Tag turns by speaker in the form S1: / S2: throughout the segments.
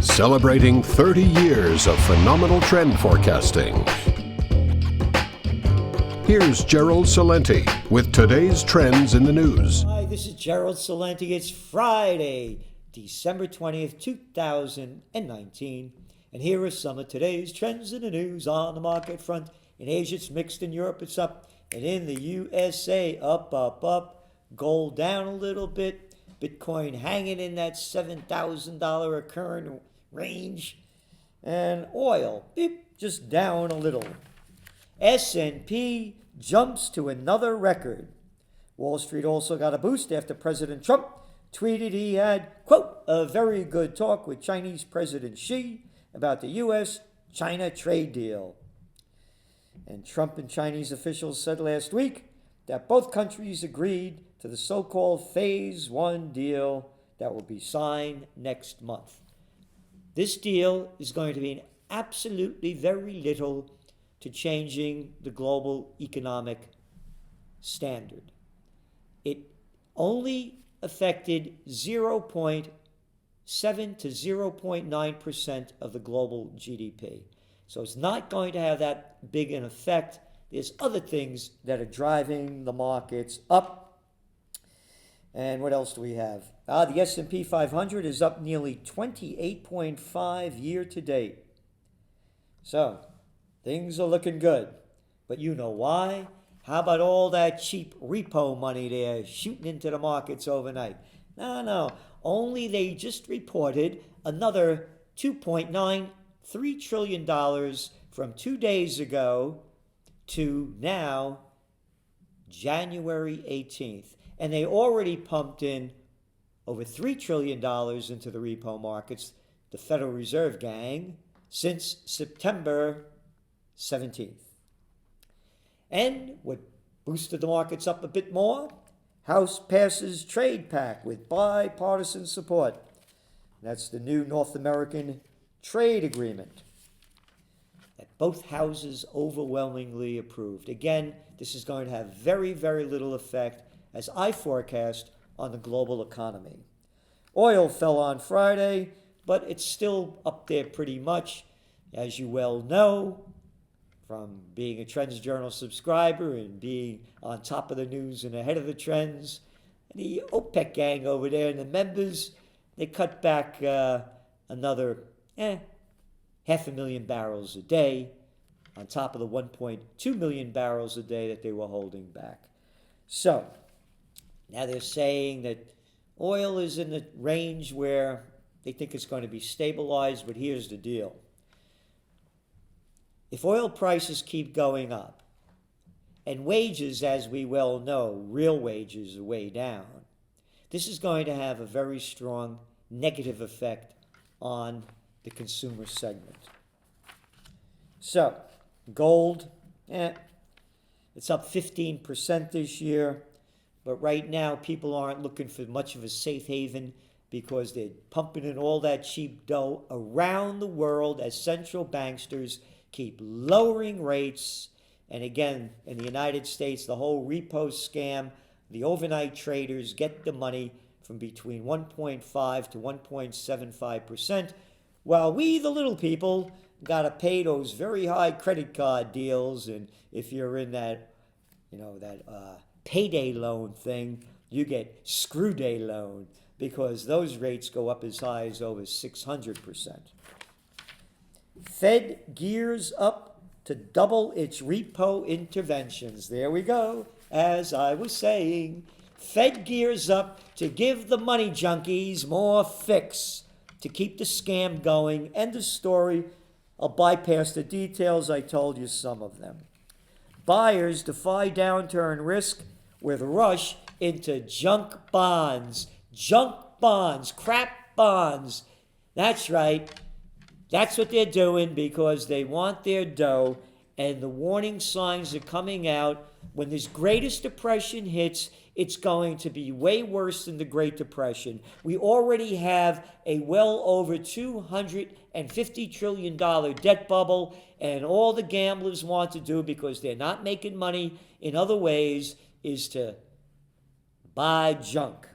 S1: celebrating 30 years of phenomenal trend forecasting. Here's Gerald Celente with today's trends in the news.
S2: Hi, this is Gerald Celente. It's Friday, December 20th, 2019. And here are some of today's trends in the news on the market front. In Asia, it's mixed. In Europe, it's up. And in the USA, up, up, up. Gold down a little bit. Bitcoin hanging in that $7,000 a current range. And oil, just down a little. S&P jumps to another record. Wall Street also got a boost after President Trump tweeted he had, quote, a very good talk with Chinese President Xi about the U.S.-China trade deal. And Trump and Chinese officials said last week that both countries agreed to the so-called Phase 1 deal that will be signed next month. This deal is going to mean absolutely very little to changing the global economic standard. It only affected 0.7 to 0.9% of the global GDP. So it's not going to have that big an effect. There's other things that are driving the markets up. And what else do we have? The S&P 500 is up nearly 28.5 year to date. So things are looking good. But you know why? How about all that cheap repo money there shooting into the markets overnight? No. Only they just reported another $2.93 trillion from 2 days ago to now, January 18th. And they already pumped in over $3 trillion into the repo markets, the Federal Reserve gang, since September 17th. And what boosted the markets up a bit more? House passes trade pact with bipartisan support. That's the new North American trade agreement that both houses overwhelmingly approved. Again, this is going to have very, very little effect, as I forecast, on the global economy. Oil fell on Friday, but it's still up there pretty much. As you well know, from being a Trends Journal subscriber and being on top of the news and ahead of the trends, the OPEC gang over there and the members, they cut back another 500,000 barrels a day on top of the 1.2 million barrels a day that they were holding back. So now they're saying that oil is in the range where they think it's going to be stabilized, but here's the deal. If oil prices keep going up, and wages, as we well know, real wages are way down, this is going to have a very strong negative effect on the consumer segment. So, gold, it's up 15% this year, but right now people aren't looking for much of a safe haven because they're pumping in all that cheap dough around the world as central banksters keep lowering rates. And again, in the United States, the whole repo scam, the overnight traders get the money from between 1.5 to 1.75%, while we, the little people, got to pay those very high credit card deals. And if you're in that, payday loan thing, you get screw day loan because those rates go up as high as over 600%. Fed gears up to double its repo interventions. There we go. As I was saying, Fed gears up to give the money junkies more fix to keep the scam going. End of story. I'll bypass the details. I told you some of them. Buyers defy downturn risk with rush into junk bonds. Junk bonds, crap bonds. That's right. That's what they're doing because they want their dough, and the warning signs are coming out. When this greatest depression hits, it's going to be way worse than the Great Depression. We already have a well over $250 trillion debt bubble, and all the gamblers want to do, because they're not making money in other ways, is to buy junk.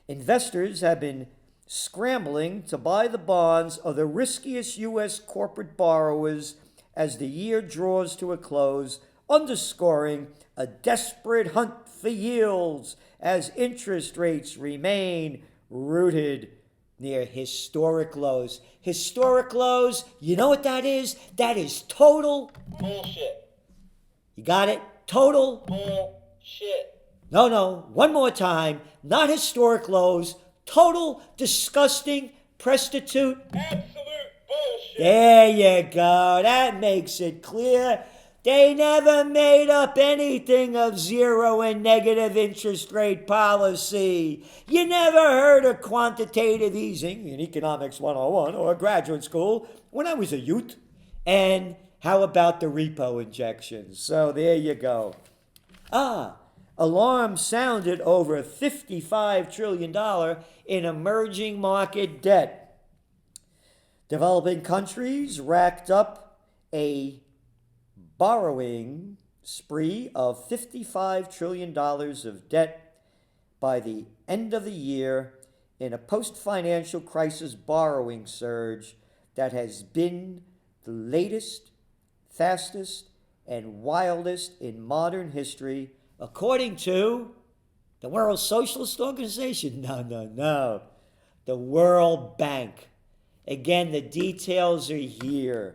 S2: Investors have been scrambling to buy the bonds of the riskiest U.S. corporate borrowers as the year draws to a close, underscoring a desperate hunt for yields as interest rates remain rooted near historic lows. Historic lows, you know what that is? That is total
S3: bullshit.
S2: You got it? Total
S3: Bullshit.
S2: No, one more time. Not historic lows, total disgusting prostitute.
S3: Absolute bullshit.
S2: There you go. That makes it clear. They never made up anything of zero and negative interest rate policy. You never heard of quantitative easing in Economics 101 or graduate school when I was a youth. And how about the repo injections? So there you go. Alarm sounded over $55 trillion in emerging market debt. Developing countries racked up a borrowing spree of $55 trillion of debt by the end of the year in a post-financial crisis borrowing surge that has been the latest, fastest, and wildest in modern history, according to the World Socialist Organization. No. The World Bank. Again, the details are here.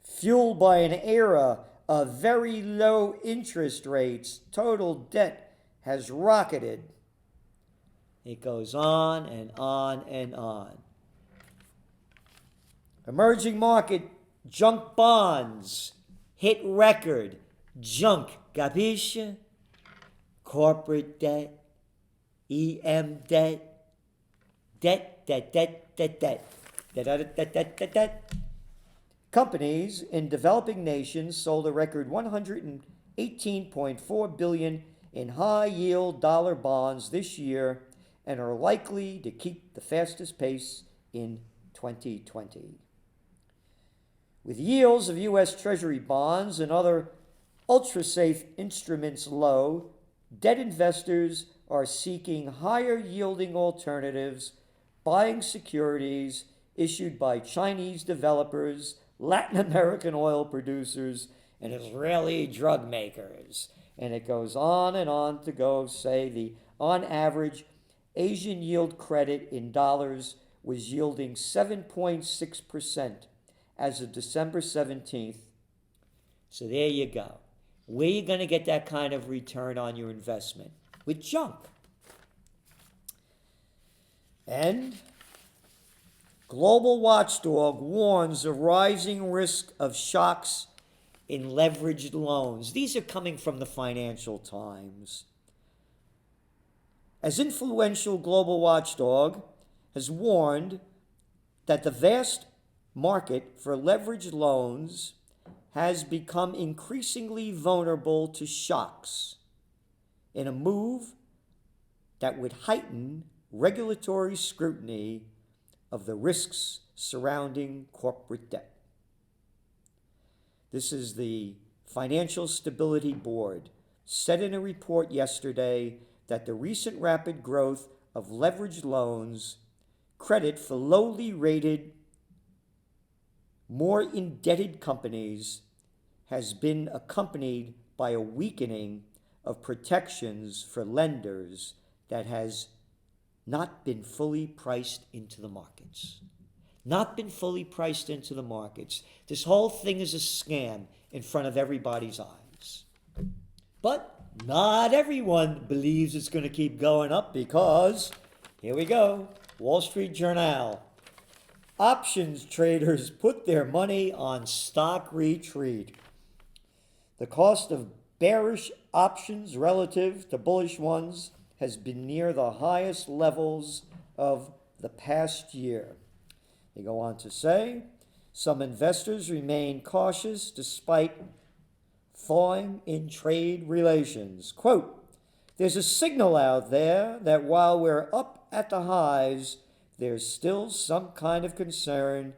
S2: Fueled by an era of very low interest rates, total debt has rocketed. It goes on and on and on. Emerging market junk bonds hit record. Junk, capisce? Corporate debt, EM debt, debt. Companies in developing nations sold a record $118.4 billion in high-yield dollar bonds this year and are likely to keep the fastest pace in 2020. With yields of U.S. Treasury bonds and other ultra-safe instruments low, debt investors are seeking higher-yielding alternatives, buying securities issued by Chinese developers, Latin American oil producers, and Israeli drug makers. And it goes on and on to go say on average, Asian yield credit in dollars was yielding 7.6% as of December 17th. So there you go. Where are you going to get that kind of return on your investment? With junk. And Global Watchdog warns of rising risk of shocks in leveraged loans. These are coming from the Financial Times. As influential Global Watchdog has warned that the vast market for leveraged loans has become increasingly vulnerable to shocks in a move that would heighten regulatory scrutiny of the risks surrounding corporate debt. This is the Financial Stability Board said in a report yesterday that the recent rapid growth of leveraged loans credit for lowly rated, more indebted companies has been accompanied by a weakening of protections for lenders that has not been fully priced into the markets. Not been fully priced into the markets. This whole thing is a scam in front of everybody's eyes. But not everyone believes it's going to keep going up because, here we go, Wall Street Journal. Options traders put their money on stock retreat. The cost of bearish options relative to bullish ones has been near the highest levels of the past year. They go on to say, some investors remain cautious despite thawing in trade relations. Quote, there's a signal out there that while we're up at the highs, there's still some kind of concern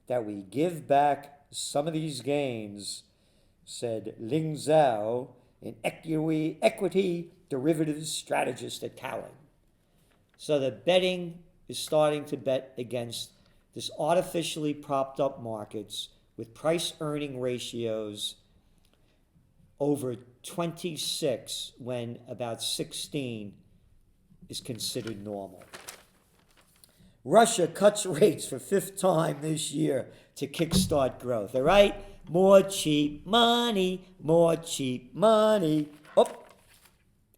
S2: that we give back some of these gains, said Ling Zhao, an equity derivatives strategist at Cowen. So the betting is starting to bet against this artificially propped up markets with price earning ratios over 26 when about 16 is considered normal. Russia cuts rates for fifth time this year to kickstart growth, all right? More cheap money, more cheap money. Oh,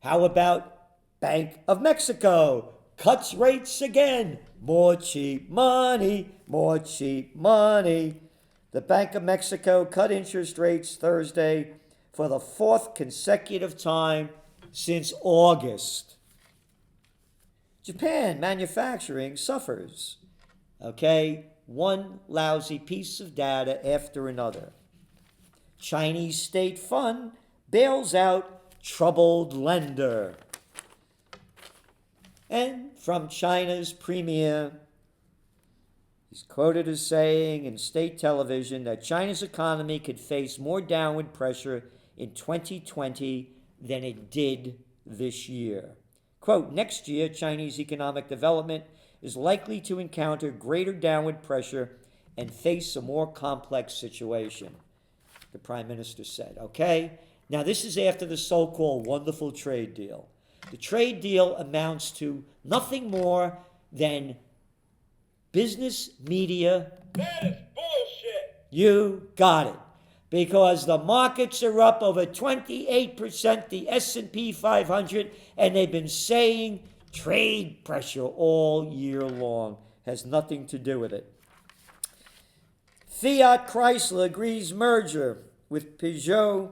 S2: how about Bank of Mexico cuts rates again? More cheap money, more cheap money. The Bank of Mexico cut interest rates Thursday for the fourth consecutive time since August. Japan manufacturing suffers. Okay, one lousy piece of data after another. Chinese state fund bails out troubled lender. And from China's premier, he's quoted as saying in state television that China's economy could face more downward pressure in 2020 than it did this year. Quote, next year, Chinese economic development is likely to encounter greater downward pressure and face a more complex situation, the Prime Minister said. Okay? Now, this is after the so-called wonderful trade deal. The trade deal amounts to nothing more than business media.
S3: That is bullshit.
S2: You got it. Because the markets are up over 28%, the S&P 500, and they've been saying trade pressure all year long. Has nothing to do with it. Fiat Chrysler agrees merger with Peugeot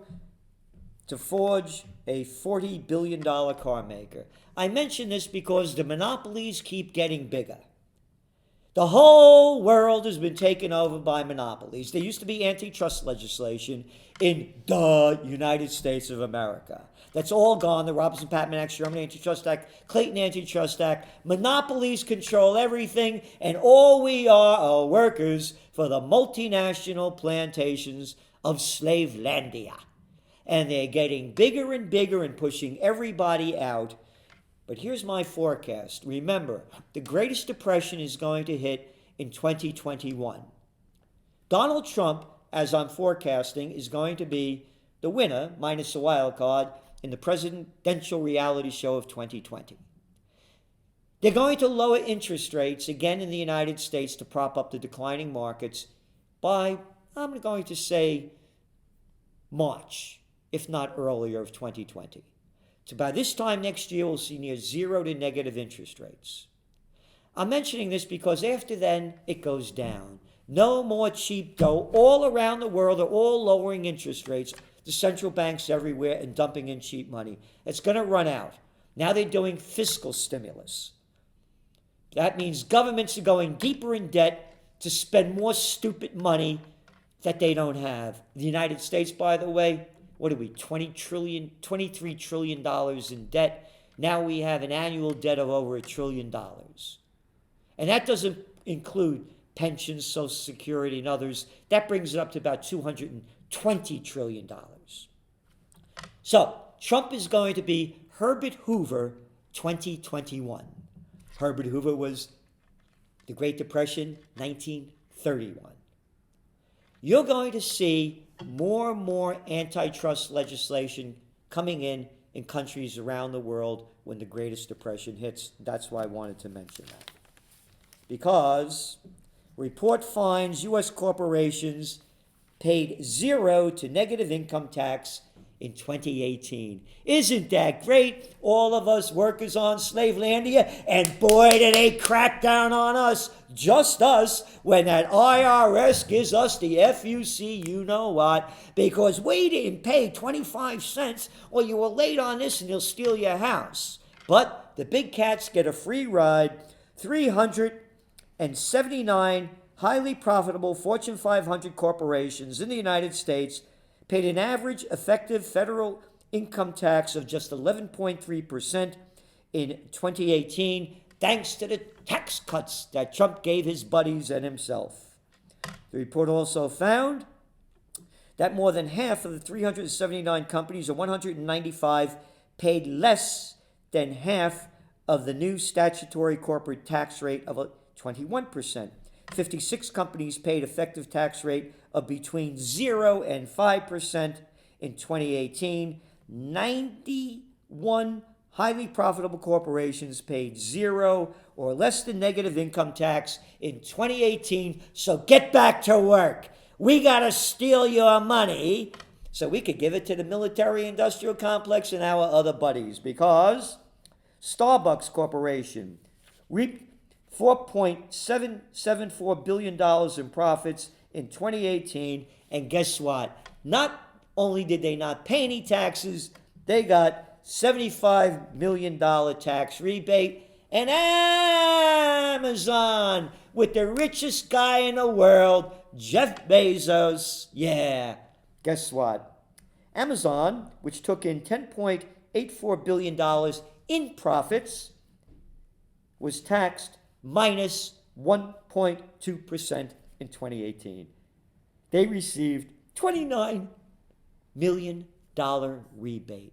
S2: to forge a $40 billion car maker. I mention this because the monopolies keep getting bigger. The whole world has been taken over by monopolies. There used to be antitrust legislation in the United States of America. That's all gone. The Robinson-Patman Act, Sherman Antitrust Act, Clayton Antitrust Act. Monopolies control everything, and all we are workers for the multinational plantations of Slavelandia. And they're getting bigger and bigger and pushing everybody out. But here's my forecast. Remember, the greatest depression is going to hit in 2021. Donald Trump, as I'm forecasting, is going to be the winner, minus a wild card, in the presidential reality show of 2020. They're going to lower interest rates again in the United States to prop up the declining markets by, I'm going to say, March, if not earlier, of 2020. So by this time next year, we'll see near zero to negative interest rates. I'm mentioning this because after then, it goes down. No more cheap dough. All around the world are all lowering interest rates. The central banks everywhere and dumping in cheap money. It's going to run out. Now they're doing fiscal stimulus. That means governments are going deeper in debt to spend more stupid money that they don't have. The United States, by the way, what are we, $23 trillion in debt? Now we have an annual debt of over $1 trillion. And that doesn't include pensions, Social Security, and others. That brings it up to about $220 trillion. So Trump is going to be Herbert Hoover 2021. Herbert Hoover was the Great Depression, 1931. You're going to see more and more antitrust legislation coming in countries around the world when the greatest depression hits. That's why I wanted to mention that. Because report finds U.S. corporations paid zero to negative income tax in 2018. Isn't that great? All of us workers on Slavelandia, and boy, did they crack down on us, just us, when that IRS gives us the FUC, you know what, because we didn't pay 25 cents, or you were late on this and they'll steal your house. But the big cats get a free ride. 379 highly profitable Fortune 500 corporations in the United States paid an average effective federal income tax of just 11.3% in 2018, thanks to the tax cuts that Trump gave his buddies and himself. The report also found that more than half of the 379 companies, or 195, paid less than half of the new statutory corporate tax rate of 21%. 56 companies paid effective tax rate of between 0 and 5% in 2018. 91 highly profitable corporations paid 0 or less than negative income tax in 2018. So get back to work. We got to steal your money so we could give it to the military industrial complex and our other buddies, because Starbucks Corporation reaped $4.774 billion in profits in 2018. And guess what? Not only did they not pay any taxes, they got $75 million tax rebate. And Amazon, with the richest guy in the world, Jeff Bezos, guess what? Amazon, which took in $10.84 billion in profits, was taxed minus 1.2% in 2018. They received $29 million rebate.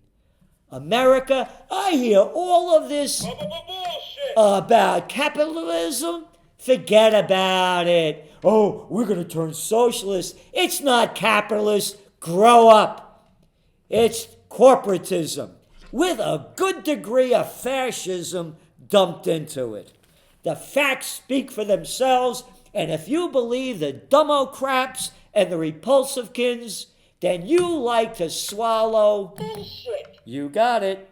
S2: America, I hear all of this about capitalism. Forget about it. Oh, we're going to turn socialist. It's not capitalist. Grow up. It's corporatism with a good degree of fascism dumped into it. The facts speak for themselves, and if you believe the Democrats and the Repulsivekins, then you like to swallow bullshit. You got it.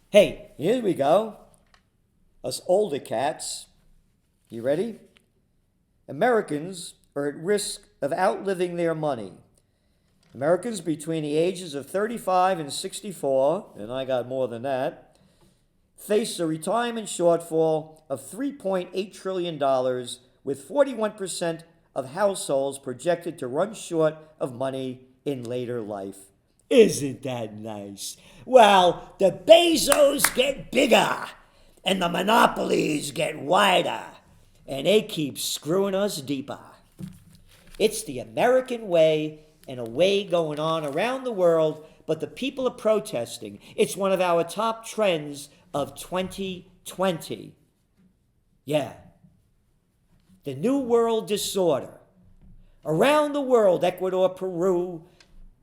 S2: Hey, here we go. Us older cats. You ready? Americans are at risk of outliving their money. Americans between the ages of 35 and 64, and I got more than that, face a retirement shortfall of $3.8 trillion, with 41% of households projected to run short of money in later life. Isn't that nice? Well, the Bezos get bigger, and the monopolies get wider, and they keep screwing us deeper. It's the American way, and a way going on around the world, but the people are protesting. It's one of our top trends of 2020. Yeah. The New World Disorder. Around the world, Ecuador, Peru,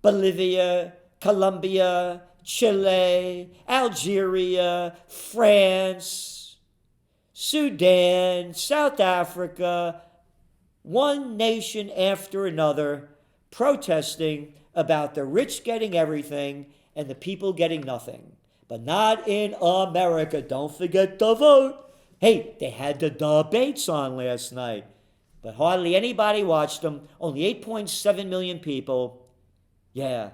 S2: Bolivia, Colombia, Chile, Algeria, France, Sudan, South Africa, one nation after another protesting about the rich getting everything and the people getting nothing. But not in America. Don't forget to vote. Hey, they had the debates on last night, but hardly anybody watched them. Only 8.7 million people. Yeah.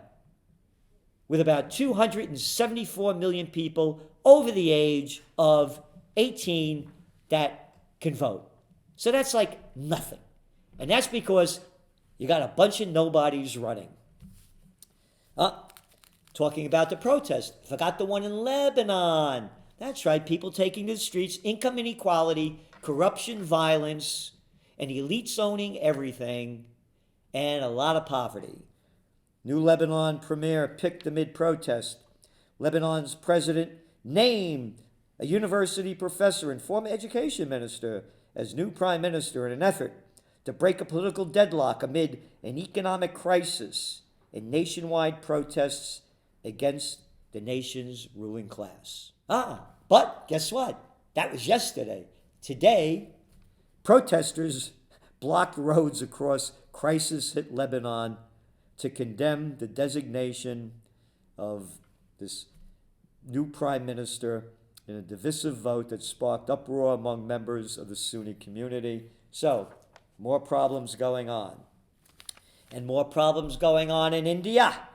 S2: With about 274 million people over the age of 18 that can vote. So that's like nothing. And that's because you got a bunch of nobodies running. Talking about the protest. Forgot the one in Lebanon. That's right, people taking to the streets, income inequality, corruption, violence, and elites owning everything, and a lot of poverty. New Lebanon premier picked amid protest. Lebanon's president named a university professor and former education minister as new prime minister in an effort to break a political deadlock amid an economic crisis and nationwide protests against the nation's ruling class. But guess what? That was yesterday. Today, protesters blocked roads across crisis-hit Lebanon to condemn the designation of this new prime minister in a divisive vote that sparked uproar among members of the Sunni community. So, more problems going on. And more problems going on in India.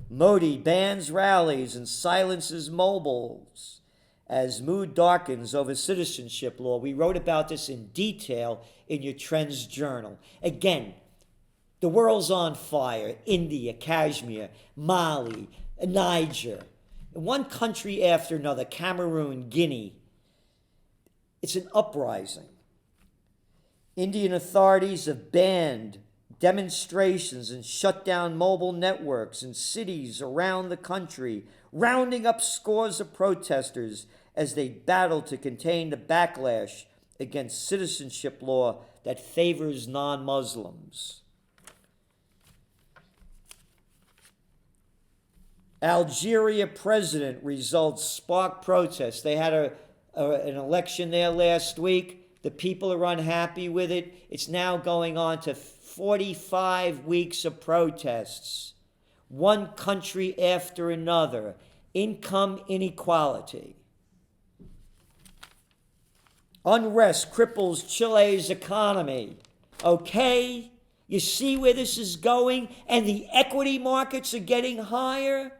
S2: Modi bans rallies and silences mobiles as mood darkens over citizenship law. We wrote about this in detail in your Trends Journal. Again, the world's on fire. India, Kashmir, Mali, Niger. One country after another, Cameroon, Guinea. It's an uprising. Indian authorities have banned demonstrations and shut down mobile networks in cities around the country, rounding up scores of protesters as they battle to contain the backlash against citizenship law that favors non-Muslims. Algeria president results spark protests. They had an election there last week. The people are unhappy with it. It's now going on to 45 weeks of protests. One country after another. Income inequality. Unrest cripples Chile's economy. Okay? You see where this is going? And the equity markets are getting higher?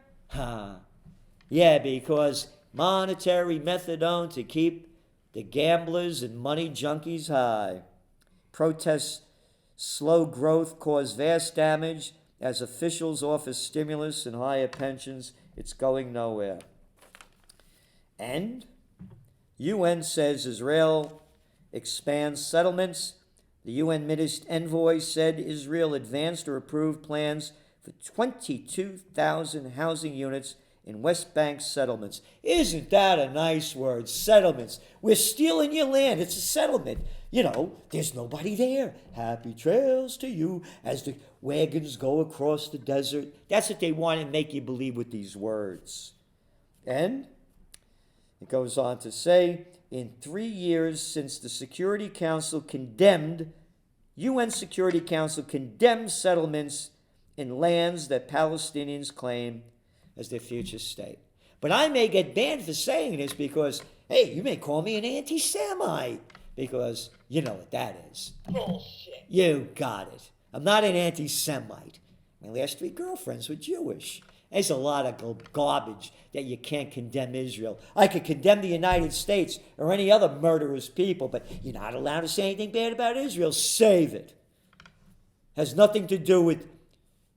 S2: Yeah, because monetary methadone to keep the gamblers and money junkies high. Protests slow growth cause vast damage as officials offer stimulus and higher pensions. It's going nowhere. And UN says Israel expands settlements. The UN Minister Envoy said Israel advanced or approved plans for 22,000 housing units in West Bank settlements. Isn't that a nice word? Settlements. We're stealing your land. It's a settlement. You know, there's nobody there. Happy trails to you as the wagons go across the desert. That's what they want to make you believe with these words. And it goes on to say, in 3 years since the Security Council UN Security Council condemned settlements in lands that Palestinians claim as their future state. But I may get banned for saying this because, hey, you may call me an anti-Semite because you know what that is.
S3: Bullshit.
S2: You got it. I'm not an anti-Semite. My last 3 girlfriends were Jewish. There's a lot of garbage that you can't condemn Israel. I could condemn the United States or any other murderous people, but you're not allowed to say anything bad about Israel. Save it. Has nothing to do with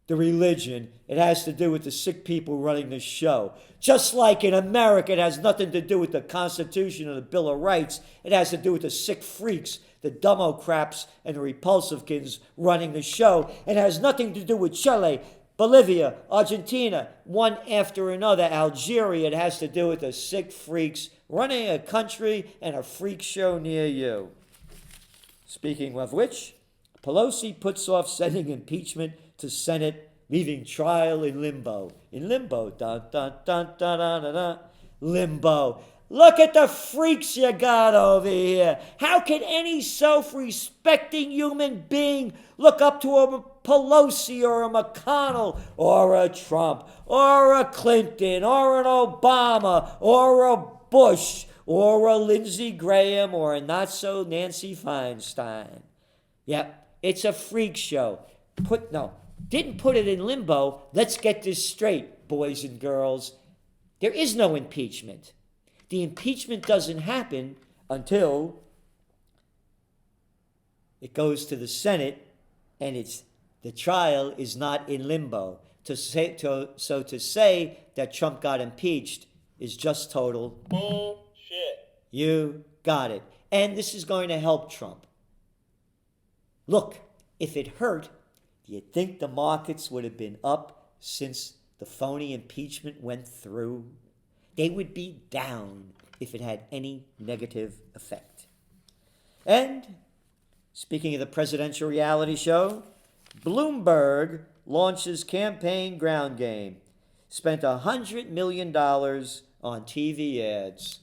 S2: the religion. It has to do with the sick people running the show. Just like in America, it has nothing to do with the Constitution or the Bill of Rights. It has to do with the sick freaks, the dumbo-craps, and the repulsive-kins running the show. It has nothing to do with Chile, Bolivia, Argentina, one after another, Algeria. It has to do with the sick freaks running a country and a freak show near you. Speaking of which, Pelosi puts off sending impeachment to Senate, leaving trial in limbo. In limbo. Dun, dun, dun, dun, dun, dun, dun. Limbo. Look at the freaks you got over here. How can any self-respecting human being look up to a Pelosi or a McConnell or a Trump or a Clinton or an Obama or a Bush or a Lindsey Graham or a not-so Nancy Feinstein? Yep, it's a freak show. Didn't put it in limbo. Let's get this straight, boys and girls. There is no impeachment. The impeachment doesn't happen until it goes to the Senate and the trial is not in limbo. To say that Trump got impeached is just total
S3: Bullshit.
S2: You got it. And this is going to help Trump. Look, if it hurt, do you think the markets would have been up since the phony impeachment went through? They would be down if it had any negative effect. And speaking of the presidential reality show, Bloomberg launches campaign ground game. Spent $100 million on TV ads.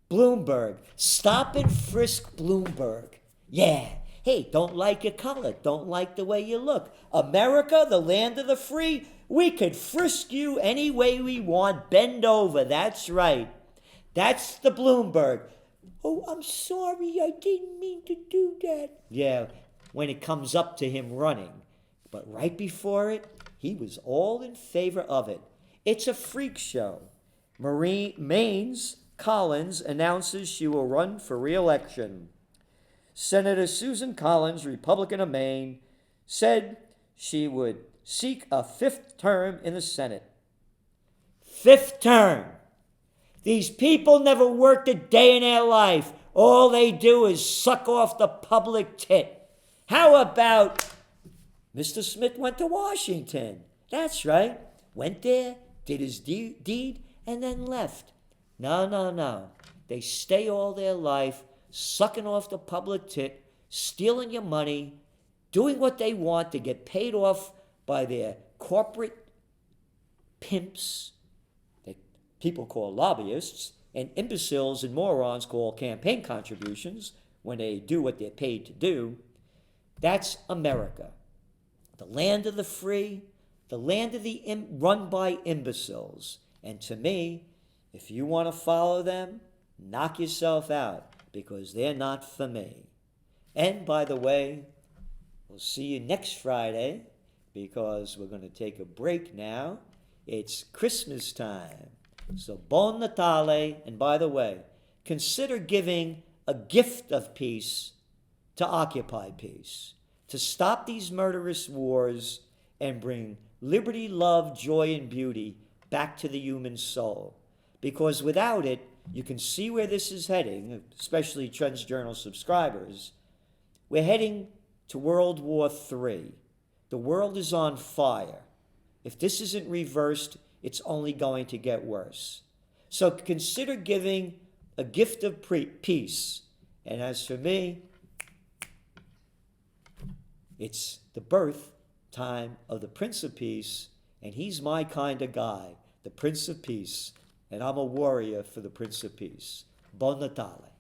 S2: Bloomberg. Stop and frisk Bloomberg. Yeah. Hey, don't like your color. Don't like the way you look. America, the land of the free. We could frisk you any way we want. Bend over. That's right. That's the Bloomberg. Oh, I'm sorry. I didn't mean to do that. Yeah, when it comes up to him running. But right before it, he was all in favor of it. It's a freak show. Maine's Collins announces she will run for re-election. Senator Susan Collins, Republican of Maine, said she would seek a 5th term in the Senate. 5th term. These people never worked a day in their life. All they do is suck off the public tit. How about Mr. Smith went to Washington? That's right. Went there, did his deed, and then left. No. they stay all their life sucking off the public tit, stealing your money, doing what they want to get paid off by their corporate pimps that people call lobbyists, and imbeciles and morons call campaign contributions when they do what they're paid to do. That's America. The land of the free, the land of the run by imbeciles. And to me, if you want to follow them, knock yourself out, because they're not for me. And by the way, we'll see you next Friday, because we're going to take a break now. It's Christmas time. So Buon Natale. And by the way, consider giving a gift of peace to Occupy Peace, to stop these murderous wars and bring liberty, love, joy, and beauty back to the human soul. Because without it, you can see where this is heading, especially Trends Journal subscribers. We're heading to World War III. The world is on fire. If this isn't reversed, it's only going to get worse. So consider giving a gift of peace. And as for me, it's the birth time of the Prince of Peace, and he's my kind of guy, the Prince of Peace, and I'm a warrior for the Prince of Peace. Buon Natale.